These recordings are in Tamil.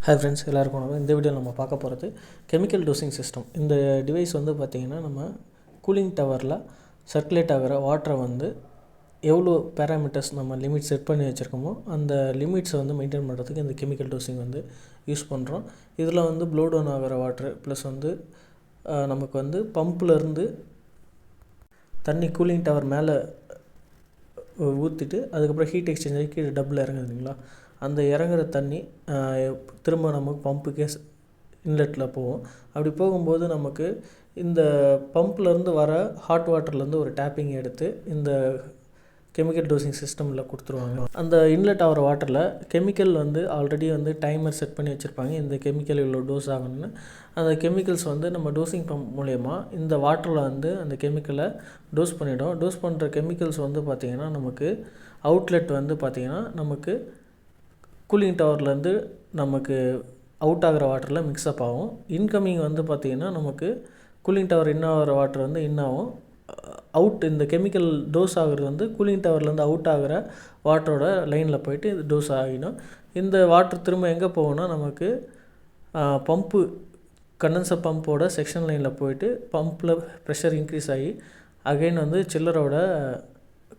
ஹாய் ஃப்ரெண்ட்ஸ், எல்லாருக்கும் வணக்கம். இந்த வீடியோவில் நம்ம பார்க்க போகிறது கெமிக்கல் டோசிங் சிஸ்டம். இந்த டிவைஸ் வந்து பார்த்திங்கன்னா நம்ம கூலிங் டவரில் சர்க்குலேட் ஆகிற வாட்டரை வந்து எவ்வளோ பேராமீட்டர்ஸ் நம்ம லிமிட் செட் பண்ணி வச்சுருக்கோமோ அந்த லிமிட்ஸை வந்து மெயின்டைன் பண்ணுறதுக்கு இந்த கெமிக்கல் டோசிங் வந்து யூஸ் பண்ணுறோம். இதில் வந்து ப்ளோ டவுன் ஆகிற வாட்ரு ப்ளஸ் வந்து நமக்கு வந்து பம்ப்லேருந்து தண்ணி கூலிங் டவர் மேலே ஊற்றிட்டு அதுக்கப்புறம் ஹீட் எக்ஸ்சேஞ்ச் ஆகி கீழே டப்பில் இறங்குது இல்லைங்களா, அந்த இறங்குற தண்ணி திரும்ப நமக்கு பம்புக்கே இன்லெட்டில் போகும். அப்படி போகும்போது நமக்கு இந்த பம்ப்லேருந்து வர ஹாட் வாட்டர்லேருந்து ஒரு டேப்பிங் எடுத்து இந்த கெமிக்கல் டோசிங் சிஸ்டமில் கொடுத்துருவாங்க. அந்த இன்லெட் ஆகிற வாட்டரில் கெமிக்கல் வந்து ஆல்ரெடி வந்து டைமர் செட் பண்ணி வச்சுருப்பாங்க. இந்த கெமிக்கல் இவ்வளோ டோஸ் ஆகணும்னு. அந்த கெமிக்கல்ஸ் வந்து நம்ம டோசிங் பம்ப் மூலயமா இந்த வாட்டரில் வந்து அந்த கெமிக்கலை டோஸ் பண்ணிவிடும். டோஸ் பண்ணுற கெமிக்கல்ஸ் வந்து பார்த்திங்கன்னா நமக்கு அவுட்லெட் வந்து பார்த்திங்கன்னா நமக்கு கூலிங் டவர்லேருந்து நமக்கு அவுட் ஆகிற வாட்டரில் மிக்ஸ்அப் ஆகும். இன்கமிங் வந்து பார்த்திங்கன்னா நமக்கு கூலிங் டவர் இன் ஆகிற வாட்டர் வந்து இன் ஆகும். அவுட் இந்த கெமிக்கல் டோஸ் ஆகிறது வந்து கூலிங் டவர்லேருந்து அவுட் ஆகிற வாட்டரோட லைனில் போயிட்டு இது டோஸ் ஆகிடும். இந்த வாட்டர் திரும்ப எங்கே போகும்னா நமக்கு பம்பு கண்டென்சர் பம்போட செக்ஷன் லைனில் போயிட்டு பம்பில் ப்ரெஷர் இன்க்ரீஸ் ஆகி அகைன் வந்து சில்லரோட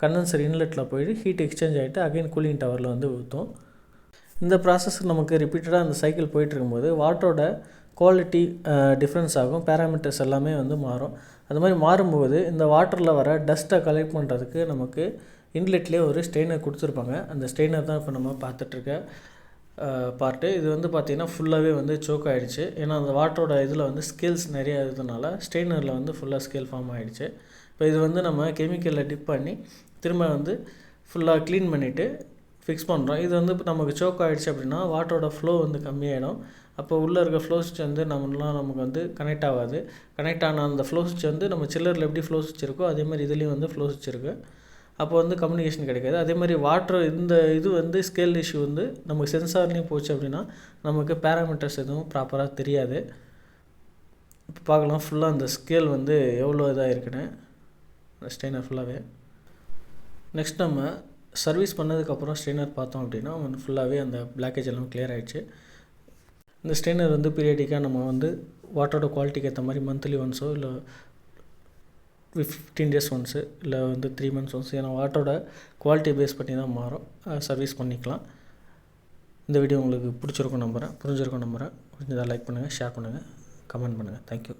கண்டென்சர் இன்லெட்டில் போயிட்டு ஹீட் எக்ஸ்சேஞ்ச் ஆகிட்டு அகைன் கூலிங் டவரில் வந்து ஊற்றும். இந்த ப்ராசஸ் நமக்கு ரிப்பீட்டடாக அந்த சைக்கிள் போயிட்டுருக்கும்போது வாட்டரோட குவாலிட்டி டிஃப்ரென்ஸ் ஆகும். பேராமீட்டர்ஸ் எல்லாமே வந்து மாறும். அது மாதிரி மாறும்போது இந்த வாட்டரில் வர டஸ்ட்டை கலெக்ட் பண்ணுறதுக்கு நமக்கு இன்லெட்லேயே ஒரு ஸ்ட்ரெயினர் கொடுத்துருப்பாங்க. அந்த ஸ்ட்ரெயினர் தான் இப்போ நம்ம பார்த்துட்ருக்க பார்ட்டு. இது வந்து பார்த்திங்கன்னா ஃபுல்லாகவே வந்து சோக் ஆகிடுச்சு. ஏன்னா அந்த வாட்டரோட இதில் வந்து ஸ்கேல்ஸ் நிறையா இருந்ததுனால ஸ்ட்ரெயினரில் வந்து ஃபுல்லாக ஸ்கேல் ஃபார்ம் ஆகிடுச்சு. இப்போ இது வந்து நம்ம கெமிக்கலில் டிப் பண்ணி திரும்ப வந்து ஃபுல்லாக க்ளீன் பண்ணிவிட்டு ஃபிக்ஸ் பண்ணுறோம். இது வந்து இப்போ நமக்கு சோக் ஆகிடுச்சு அப்படின்னா வாட்டரோட ஃப்ளோ வந்து கம்மியாகிடும். அப்போ உள்ளே இருக்க ஃப்ளோ ஸ்விட்ச் வந்து நமக்கு வந்து கனெக்ட் ஆகாது. கனெக்ட் ஆன அந்த ஃப்ளோ ஸ்விட்ச் வந்து நம்ம சில்லரில் எப்படி ஃப்ளோ ஸ்விட்ச் இருக்கோ அதேமாதிரி இதுலேயும் வந்து ஃப்ளோ ஸ்விட்ச் இருக்குது. அப்போ வந்து கம்யூனிகேஷன் கிடைக்காது. அதேமாதிரி வாட்டர் இந்த இது வந்து ஸ்கேல் இஷ்யூ வந்து நமக்கு சென்சார்லேயும் போச்சு அப்படின்னா நமக்கு பேராமீட்டர்ஸ் எதுவும் ப்ராப்பராக தெரியாது. இப்போ பார்க்கலாம் ஃபுல்லாக அந்த ஸ்கேல் வந்து எவ்வளோ இதாக இருக்குன்னு ஸ்ட்ரெயினர் ஃபுல்லாகவே. நெக்ஸ்ட் நம்ம சர்வீஸ் பண்ணதுக்கப்புறம் ஸ்ட்ரெயினர் பார்த்தோம் அப்படின்னா வந்து ஃபுல்லாகவே அந்த பிளாக்கேஜ் எல்லாம் கிளியர் ஆகிடுச்சு. இந்த ஸ்ட்ரெயினர் வந்து பீரியடிக்காக நம்ம வந்து வாட்டரோட குவாலிட்டிக்கு ஏற்ற மாதிரி மந்த்லி ஒன்ஸோ இல்லை 15 days ஒன்ஸு இல்லை வந்து 3 months ஒன்ஸ், ஏன்னா வாட்டரோட குவாலிட்டியை பேஸ் பண்ணி தான் மாறும், சர்வீஸ் பண்ணிக்கலாம். இந்த வீடியோ உங்களுக்கு பிடிச்சிருக்கும் நம்புகிறேன், புரிஞ்சிருக்கும் நம்புகிறேன். புரிஞ்சதாக லைக் பண்ணுங்கள், ஷேர் பண்ணுங்கள், கமெண்ட் பண்ணுங்கள். தேங்க்யூ.